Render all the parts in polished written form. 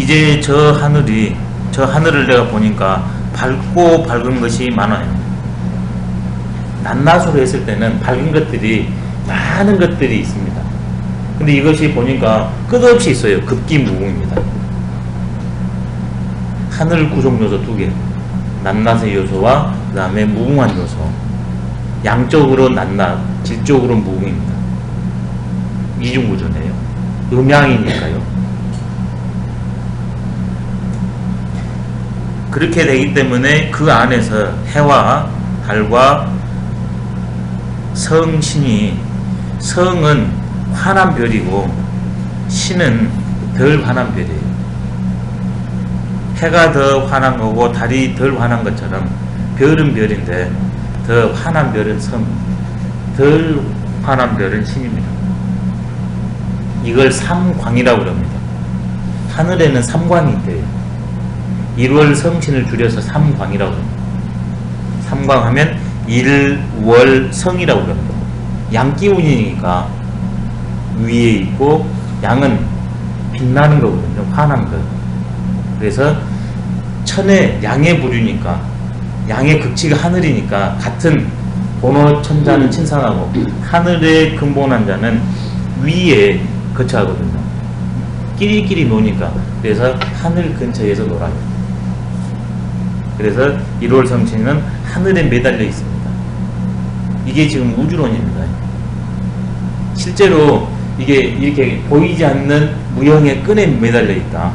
이제 저 하늘을 내가 보니까 밝고 밝은 것이 많아요. 낮낮으로 했을 때는 밝은 것들이 많은 것들이 있습니다. 근데 이것이 보니까 끝없이 있어요. 급기무궁입니다. 하늘 구성 요소 두 개, 낮낮의 요소와 그 다음에 무궁한 요소. 양적으로 낮낮, 질적으로 무궁입니다. 이중구조네요. 음양이니까요. 그렇게 되기 때문에 그 안에서 해와 달과 성신이, 성은 환한 별이고 신은 덜 환한 별이에요. 해가 더 환한 거고 달이 덜 환한 것처럼 별은 별인데 더 환한 별은 성, 덜 환한 별은 신입니다. 이걸 삼광이라고 합니다. 하늘에는 삼광이 있대요. 일월 성신을 줄여서 삼광이라고 합니다. 삼광하면 일월 성이라고 합니다. 양기운이니까 위에 있고 양은 빛나는 거거든요. 환한 것. 그래서 천의 양의 부류니까 양의 극치가 하늘이니까 같은 본호천자는 친상하고 하늘에 근본한 자는 위에 거처하거든요. 끼리끼리 노니까. 그래서 하늘 근처에서 놀아요. 그래서 1월 성신은 하늘에 매달려 있습니다. 이게 지금 우주론입니다. 실제로 이게 이렇게 보이지 않는 무형의 끈에 매달려 있다.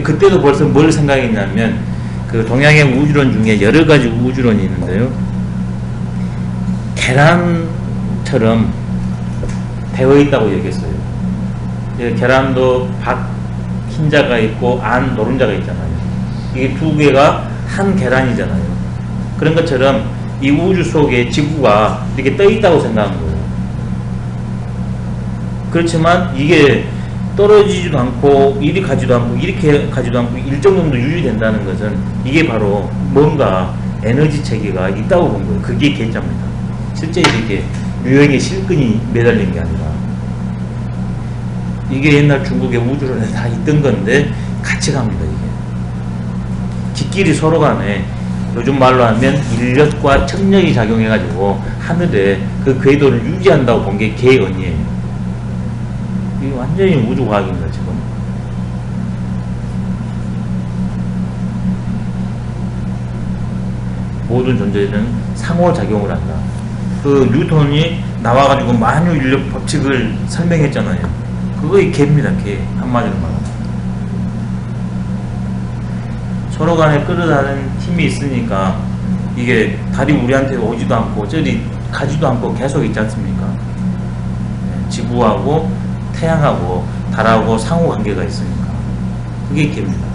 그때도 벌써 뭘 생각했냐면 그 동양의 우주론 중에 여러 가지 우주론이 있는데요. 계란처럼 되어 있다고 얘기했어요. 계란도 밖 흰자가 있고 안 노른자가 있잖아요. 이게 두 개가 한 계란이잖아요. 그런 것처럼 이 우주 속에 지구가 이렇게 떠 있다고 생각한 거예요. 그렇지만 이게 떨어지지도 않고 이리 가지도 않고 이렇게 가지도 않고 일정 정도 유지된다는 것은 이게 바로 뭔가 에너지 체계가 있다고 본 거예요. 그게 개짜입니다. 실제 이렇게 유형의 실끈이 매달린 게 아니라 이게 옛날 중국의 우주론에 다 있던 건데 같이 갑니다. 이게 기끼리 서로 간에 요즘 말로 하면 인력과 청력이 작용해가지고 하늘에 그 궤도를 유지한다고 본 게 개언이에요. 이게 완전히 우주과학입니다. 지금 모든 존재는 상호작용을 한다. 그 뉴턴이 나와가지고 만유인력 법칙을 설명했잖아요. 그거의 개입니다. 개. 한마디로 말하면 서로 간에 끌어다니는 힘이 있으니까 이게 달이 우리한테 오지도 않고 저리 가지도 않고 계속 있지 않습니까? 지구하고 태양하고 달하고 상호관계가 있으니까 그게 개입니다.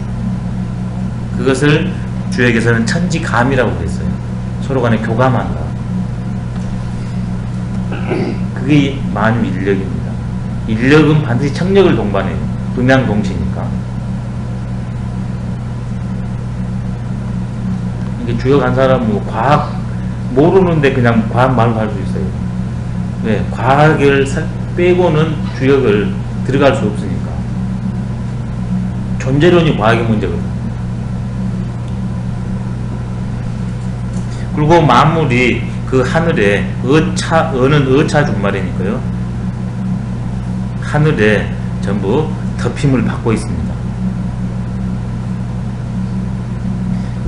그것을 주역에서는 천지감이라고 했어요. 서로 간에 교감한다. 그게 만유인력입니다. 인력은 반드시 청력을 동반해요. 음양동시니까. 이게 주역 한 사람은 뭐 과학 모르는데 그냥 과학 말로 할 수 있어요. 왜? 과학을 빼고는 주역을 들어갈 수 없으니까. 존재론이 과학의 문제거든요. 그리고 만물이 그 하늘에 어는 어차 준말이니까요. 하늘에 전부 덮임을 받고 있습니다.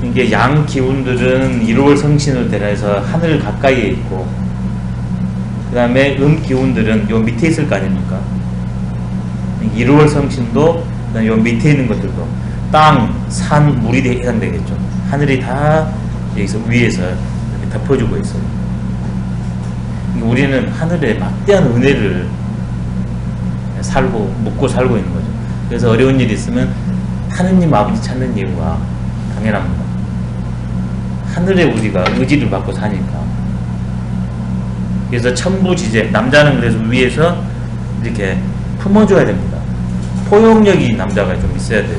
이게 양 기운들은 1월 성신을 대라해서 하늘 가까이에 있고, 그 다음에 음 기운들은 요 밑에 있을 거 아닙니까? 1월 성신도 요 밑에 있는 것들도 땅, 산, 물이 해당되겠죠. 하늘이 다 여기서 위에서 이렇게 덮어주고 있어요. 우리는 하늘에 막대한 은혜를 묻고 살고 있는 거죠. 그래서 어려운 일이 있으면 하느님 아버지 찾는 이유가 당연합니다. 하늘에 우리가 의지를 받고 사니까. 그래서 천부지재, 남자는 그래서 위에서 이렇게 품어줘야 됩니다. 포용력이 남자가 좀 있어야 돼요.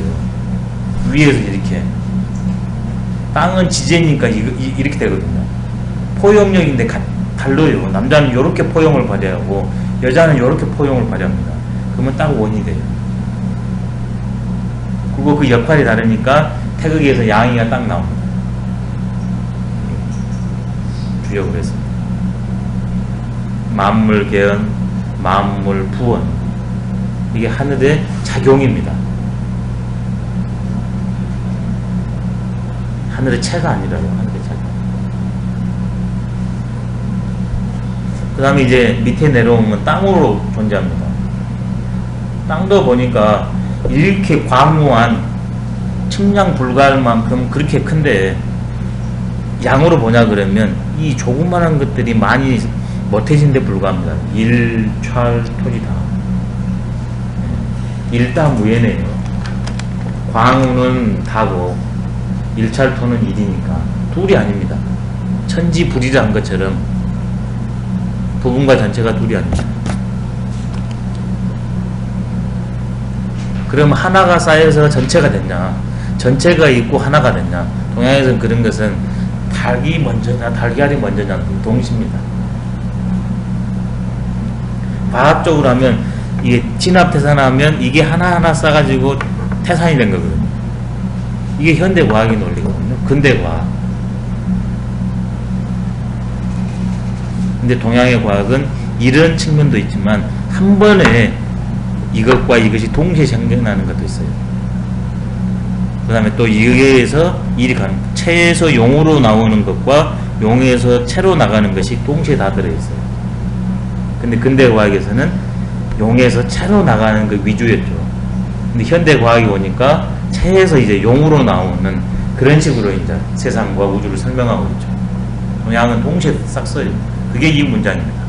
위에서 이렇게. 땅은 지재니까 이렇게 되거든요. 포용력인데 달라요. 남자는 이렇게 포용을 발휘하고 여자는 이렇게 포용을 발휘합니다. 그러면 딱 원이 돼요. 그리고 그 역할이 다르니까 태극에서 양이가 딱 나옵니다. 주역을 했습니다. 만물 개헌, 만물 부원. 이게 하늘의 작용입니다. 하늘의 체가 아니라요. 하늘의 작용. 그 다음에 이제 밑에 내려오면 땅으로 존재합니다. 땅도 보니까 이렇게 광무한 측량 불가할 만큼 그렇게 큰데 양으로 보냐 그러면 이 조그만한 것들이 많이 못해진 데 불과합니다. 일찰토지다. 일다무예네요. 광우는 다고 일찰토는 일이니까 둘이 아닙니다. 천지불이라 한 것처럼 부분과 전체가 둘이 아닙니다. 그럼 하나가 쌓여서 전체가 됐냐? 전체가 있고 하나가 됐냐? 동양에서는 그런 것은 닭이 먼저냐 달걀이 먼저냐 동시입니다. 과학적으로 하면 이게 진합태산하면 이게 하나하나 쌓아가지고 태산이 된 거거든요. 이게 현대과학의 논리거든요. 근대과학. 근데 동양의 과학은 이런 측면도 있지만 한 번에 이것과 이것이 동시에 생겨나는 것도 있어요. 그 다음에 또 여기에서 일이 가는 체에서 용으로 나오는 것과 용에서 체로 나가는 것이 동시에 다 들어있어요. 근데 근대과학에서는 용에서 체로 나가는 것 위주였죠. 근데 현대과학이 오니까 체에서 이제 용으로 나오는 그런 식으로 이제 세상과 우주를 설명하고 있죠. 동양은 동시에 싹 써요. 그게 이 문장입니다.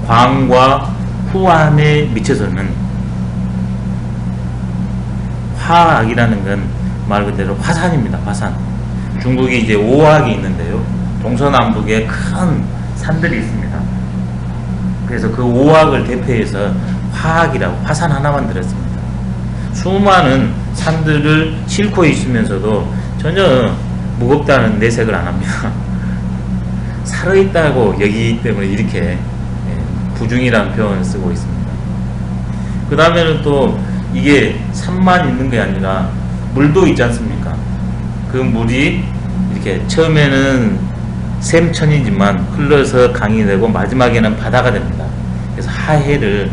광과 후안에 미쳐서는 화학이라는 건 말 그대로 화산입니다. 화산. 중국이 이제 오학이 있는데요. 동서남북에 큰 산들이 있습니다. 그래서 그 오학을 대표해서 화학이라고 화산 하나만 들었습니다. 수많은 산들을 싣고 있으면서도 전혀 무겁다는 내색을 안 합니다. 살아있다고 여기기 때문에 이렇게 부중이라는 표현을 쓰고 있습니다. 그 다음에는 또 이게 산만 있는 게 아니라 물도 있지 않습니까? 그 물이 이렇게 처음에는 샘천이지만 흘러서 강이 되고 마지막에는 바다가 됩니다. 그래서 하해를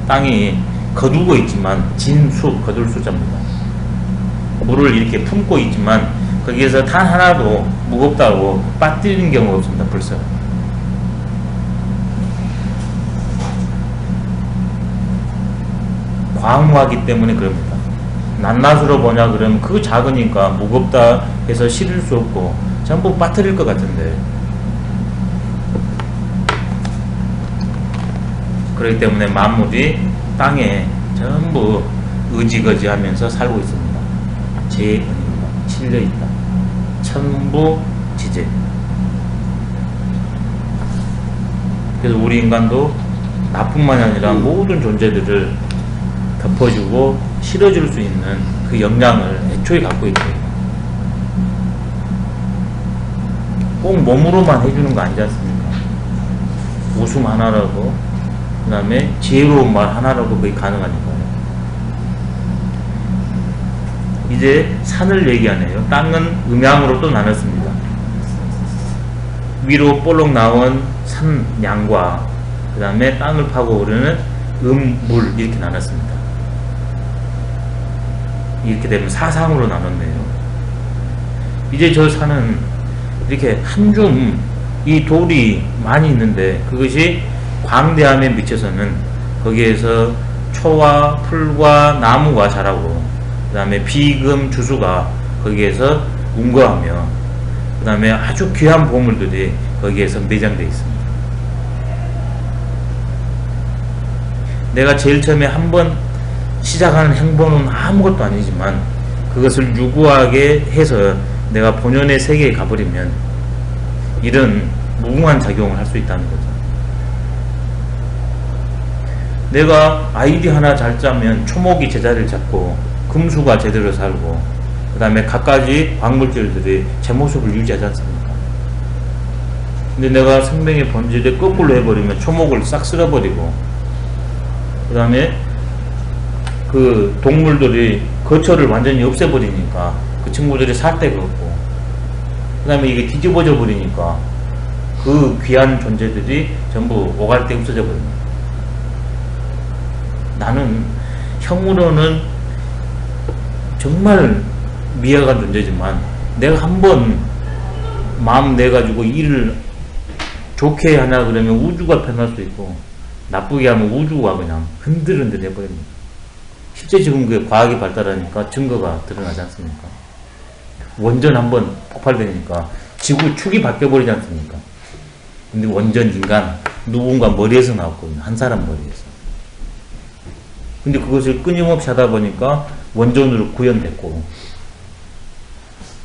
땅이 거두고 있지만 진수, 거둘 수자입니다. 물을 이렇게 품고 있지만 거기에서 단 하나도 무겁다고 빠뜨리는 경우가 없습니다. 벌써. 광무하기 때문에 그럽니다. 낱낱으로 보냐 그러면 그 작으니까 무겁다 해서 실을 수 없고 전부 빠뜨릴 것 같은데, 그렇기 때문에 만물이 땅에 전부 의지거지 하면서 살고 있습니다. 재은입니다. 칠려있다. 천부지재. 그래서 우리 인간도 나뿐만이 아니라 모든 존재들을 덮어주고 실어줄 수 있는 그 역량을 애초에 갖고 있대요. 꼭 몸으로만 해주는 거 아니지 않습니까? 웃음 하나라도, 그 다음에 지혜로운 말 하나라도 거의 가능하니까요. 이제 산을 얘기하네요. 땅은 음양으로 또 나눴습니다. 위로 볼록 나온 산 양과 그 다음에 땅을 파고 오르는 물 이렇게 나눴습니다. 이렇게 되면 사상으로 나눴네요. 이제 저 산은 이렇게 한 줌 이 돌이 많이 있는데 그것이 광대함에 미쳐서는 거기에서 초와 풀과 나무가 자라고, 그 다음에 비금 주수가 거기에서 운거하며, 그 다음에 아주 귀한 보물들이 거기에서 내장되어 있습니다. 내가 제일 처음에 한번 시작하는 행보는 아무것도 아니지만 그것을 유구하게 해서 내가 본연의 세계에 가버리면 이런 무궁한 작용을 할 수 있다는 거죠. 내가 아이디 하나 잘 짜면 초목이 제자리를 잡고 금수가 제대로 살고 그 다음에 갖가지 광물질들이 제 모습을 유지하지 않습니까? 근데 내가 생명의 본질에 거꾸로 해버리면 초목을 싹 쓸어버리고 그 다음에 그 동물들이 거처를 완전히 없애버리니까 그 친구들이 살 데가 없고, 그 다음에 이게 뒤집어져 버리니까 그 귀한 존재들이 전부 오갈 데 없어져 버립니다. 나는 형으로는 정말 미약한 존재지만 내가 한번 마음 내가지고 일을 좋게 하냐 그러면 우주가 변할 수 있고, 나쁘게 하면 우주가 그냥 흔들흔들 해버립니다. 실제 지금 그 과학이 발달하니까 증거가 드러나지 않습니까? 원전 한번 폭발되니까 지구 축이 바뀌어버리지 않습니까? 근데 원전 인간 누군가 머리에서 나왔거든요. 한 사람 머리에서. 근데 그것을 끊임없이 하다 보니까 원전으로 구현됐고,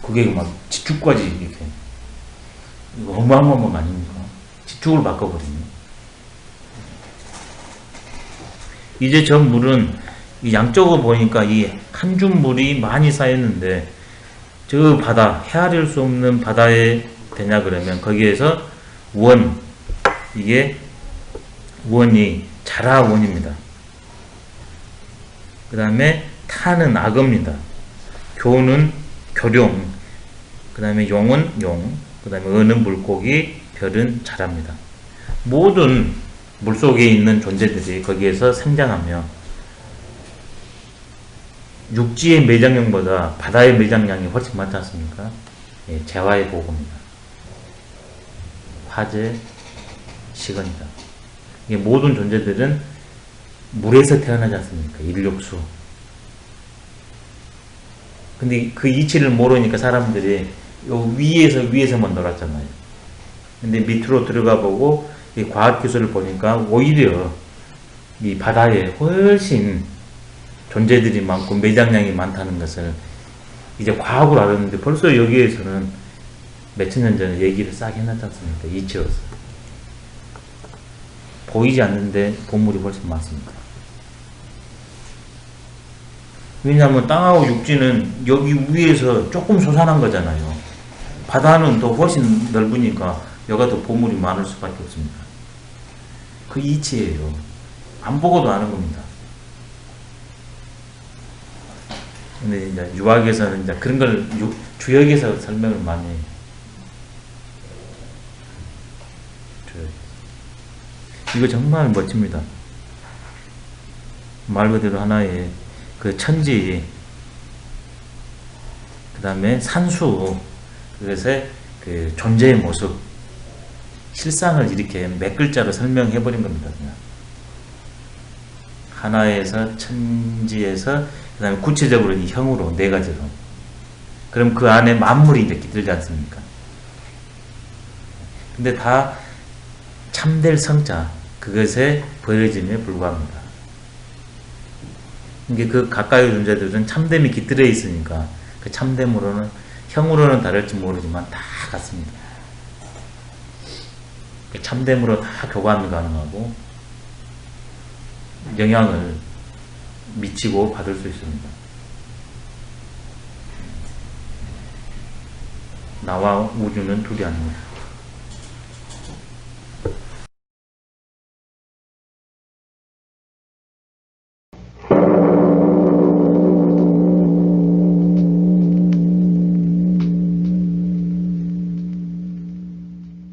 그게 막 지축까지 이렇게, 이거 어마어마한 거 아닙니까? 지축을 바꿔버리네. 이제 저 물은 이 양쪽으로 보니까 이 한 줌 물이 많이 쌓였는데, 저 바다, 헤아릴 수 없는 바다에 되냐 그러면 거기에서 원, 이게 원이 자라원입니다. 그 다음에 타는 악어입니다. 교는 교룡, 그 다음에 용은 용, 그 다음에 어는 물고기, 별은 자랍니다. 모든 물속에 있는 존재들이 거기에서 생장하며 육지의 매장량보다 바다의 매장량이 훨씬 많지 않습니까? 예, 재화의 보고입니다. 화재, 시건이다. 이게 모든 존재들은 물에서 태어나지 않습니까? 인력수. 근데 그 이치를 모르니까 사람들이 요 위에서만 놀았잖아요. 근데 밑으로 들어가 보고 이 과학기술을 보니까 오히려 이 바다에 훨씬 존재들이 많고 매장량이 많다는 것을 이제 과학으로 알았는데, 벌써 여기에서는 몇천 년 전에 얘기를 싹 해놨지 않습니까? 이치로서. 보이지 않는데 보물이 훨씬 많습니다. 왜냐하면 땅하고 육지는 여기 위에서 조금 솟아난 거잖아요. 바다는 더 훨씬 넓으니까 여기가 더 보물이 많을 수밖에 없습니다. 그 이치예요. 안 보고도 아는 겁니다. 근데 이제 유학에서는 이제 그런 걸 주역에서 설명을 많이 해요. 이거 정말 멋집니다. 말 그대로 하나의 그 천지, 그 다음에 산수, 그것의 그 존재의 모습, 실상을 이렇게 몇 글자로 설명해 버린 겁니다. 그냥. 하나에서, 천지에서, 그 다음에 구체적으로 이 형으로, 네 가지로. 그럼 그 안에 만물이 이제 깃들지 않습니까? 근데 다 참될 성자, 그것의 버려짐에 불과합니다. 이게 그 가까이 존재들은 참됨이 깃들어 있으니까 그 참됨으로는, 형으로는 다를지 모르지만 다 같습니다. 그 참됨으로 다 교감이 가능하고 영향을 미치고 받을 수 있습니다. 나와 우주는 둘이 아닙니다.